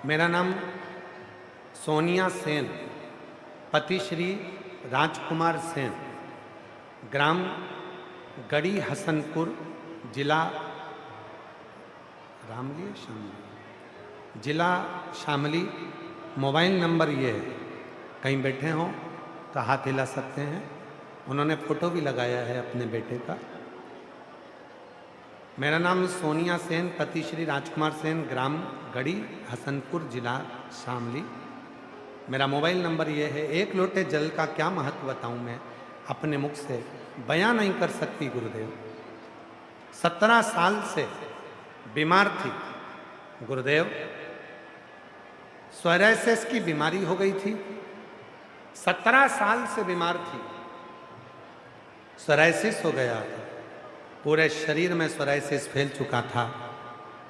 मेरा नाम सोनिया सेन, पति श्री राजकुमार सेन, ग्राम गढ़ी हसनपुर, जिला रामली शामली, जिला शामली। मोबाइल नंबर ये है, कहीं बैठे हों तो हाथ हिला सकते हैं। उन्होंने फ़ोटो भी लगाया है अपने बेटे का। मेरा नाम सोनिया सेन, पति श्री राजकुमार सेन, ग्राम गढ़ी हसनपुर, जिला शामली। मेरा मोबाइल नंबर ये है। एक लोटे जल का क्या महत्व बताऊं मैं, अपने मुख से बयां नहीं कर सकती गुरुदेव। 17 साल से बीमार थी गुरुदेव, सोरायसिस की बीमारी हो गई थी। 17 साल से बीमार थी, सोरायसिस हो गया था, पूरे शरीर में सोरायसिस फैल चुका था।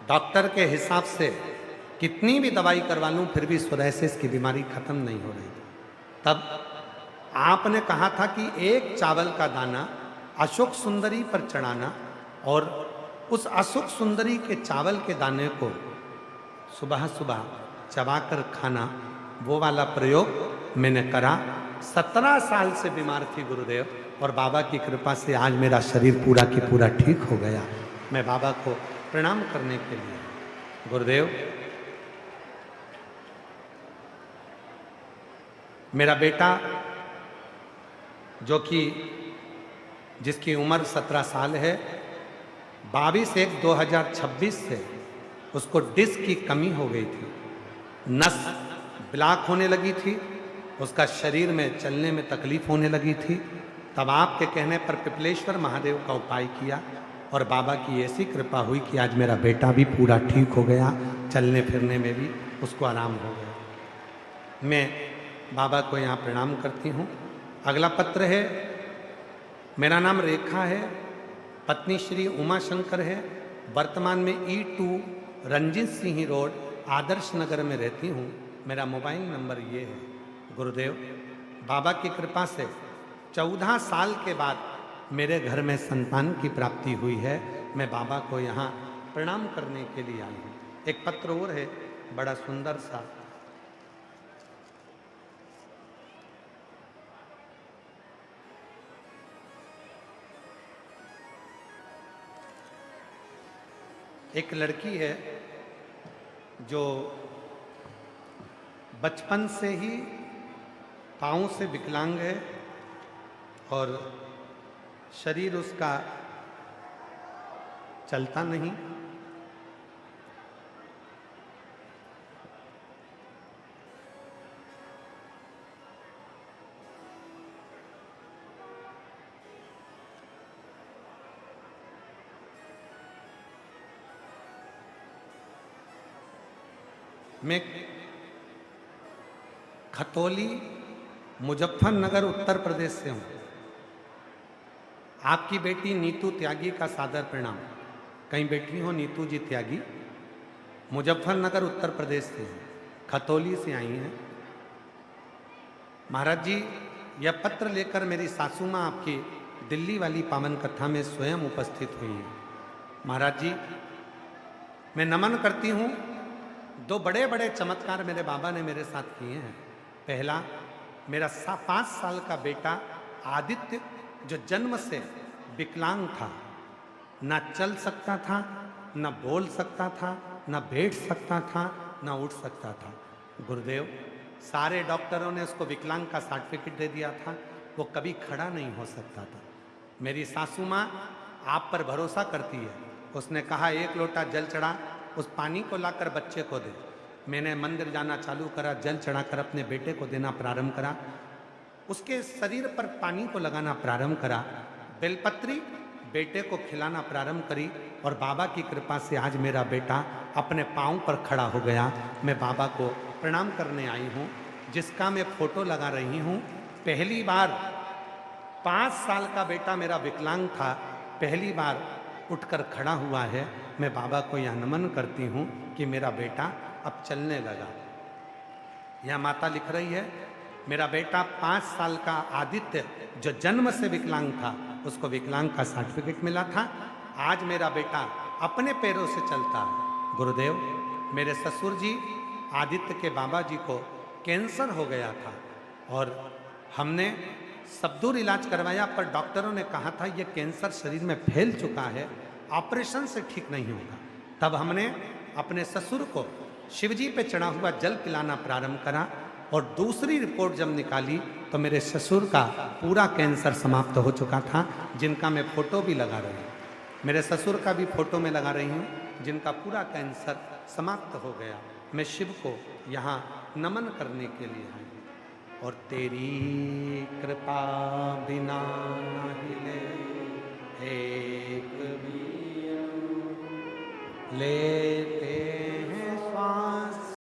डॉक्टर के हिसाब से कितनी भी दवाई करवा लूं फिर भी सोरायसिस की बीमारी खत्म नहीं हो रही थी। तब आपने कहा था कि एक चावल का दाना अशोक सुंदरी पर चढ़ाना और उस अशोक सुंदरी के चावल के दाने को सुबह सुबह चबाकर खाना, वो वाला प्रयोग मैंने करा। 17 साल से बीमार थी गुरुदेव, और बाबा की कृपा से आज मेरा शरीर पूरा की पूरा ठीक हो गया। मैं बाबा को प्रणाम करने के लिए गुरुदेव, मेरा बेटा जो कि जिसकी उम्र 17 साल है, 22/1/2026 से उसको डिस्क की कमी हो गई थी, नस ब्लॉक होने लगी थी, उसका शरीर में चलने में तकलीफ होने लगी थी। तब आपके कहने पर पिपलेश्वर महादेव का उपाय किया और बाबा की ऐसी कृपा हुई कि आज मेरा बेटा भी पूरा ठीक हो गया, चलने फिरने में भी उसको आराम हो गया। मैं बाबा को यहाँ प्रणाम करती हूँ। अगला पत्र है, मेरा नाम रेखा है, पत्नी श्री उमा शंकर है, वर्तमान में E2 रंजीत सिंह रोड, आदर्श नगर में रहती हूँ। मेरा मोबाइल नंबर ये है। गुरुदेव, बाबा की कृपा से 14 साल के बाद मेरे घर में संतान की प्राप्ति हुई है। मैं बाबा को यहाँ प्रणाम करने के लिए आई हूँ। एक पत्र और है, बड़ा सुंदर सा। एक लड़की है जो बचपन से ही पाँव से विकलांग है और शरीर उसका चलता नहीं। मैं खतौली, मुजफ्फरनगर, उत्तर प्रदेश से हूँ। आपकी बेटी नीतू त्यागी का सादर प्रणाम। कहीं बैठी हो नीतू जी त्यागी, मुजफ्फरनगर उत्तर प्रदेश से हैं, खतौली से आई हैं। महाराज जी, यह पत्र लेकर मेरी सासू माँ आपकी दिल्ली वाली पावन कथा में स्वयं उपस्थित हुई हैं। महाराज जी, मैं नमन करती हूँ। 2 बड़े बड़े चमत्कार मेरे बाबा ने मेरे साथ किए हैं। पहला, मेरा 5 साल का बेटा आदित्य, जो जन्म से विकलांग था, ना चल सकता था, ना बोल सकता था, ना बैठ सकता था, ना उठ सकता था। गुरुदेव, सारे डॉक्टरों ने उसको विकलांग का सर्टिफिकेट दे दिया था, वो कभी खड़ा नहीं हो सकता था। मेरी सासू माँ आप पर भरोसा करती है। उसने कहा 1 लोटा जल चढ़ा, उस पानी को लाकर बच्चे को दे। मैंने मंदिर जाना चालू करा, जल चढ़ाकर अपने बेटे को देना प्रारंभ करा, उसके शरीर पर पानी को लगाना प्रारंभ करा, बेलपत्री बेटे को खिलाना प्रारंभ करी, और बाबा की कृपा से आज मेरा बेटा अपने पाँव पर खड़ा हो गया। मैं बाबा को प्रणाम करने आई हूँ, जिसका मैं फोटो लगा रही हूँ। पहली बार 5 साल का बेटा मेरा विकलांग था, पहली बार उठकर खड़ा हुआ है। मैं बाबा को यह नमन करती हूँ कि मेरा बेटा अब चलने लगा। यह माता लिख रही है, मेरा बेटा 5 साल का आदित्य, जो जन्म से विकलांग था, उसको विकलांग का सर्टिफिकेट मिला था। आज मेरा बेटा अपने पैरों से चलता है। गुरुदेव, मेरे ससुर जी आदित्य के बाबा जी को कैंसर हो गया था और हमने सब दूर इलाज करवाया, पर डॉक्टरों ने कहा था यह कैंसर शरीर में फैल चुका है, ऑपरेशन से ठीक नहीं होगा। तब हमने अपने ससुर को शिवजी पे चढ़ा हुआ जल पिलाना प्रारंभ करा और दूसरी रिपोर्ट जब निकाली तो मेरे ससुर का पूरा कैंसर समाप्त हो चुका था, जिनका मैं फोटो भी लगा रही हूँ। मेरे ससुर का भी फोटो में लगा रही हूँ, जिनका पूरा कैंसर समाप्त हो गया। मैं शिव को यहाँ नमन करने के लिए आई और तेरी कृपा बिना न हिले एक भी ले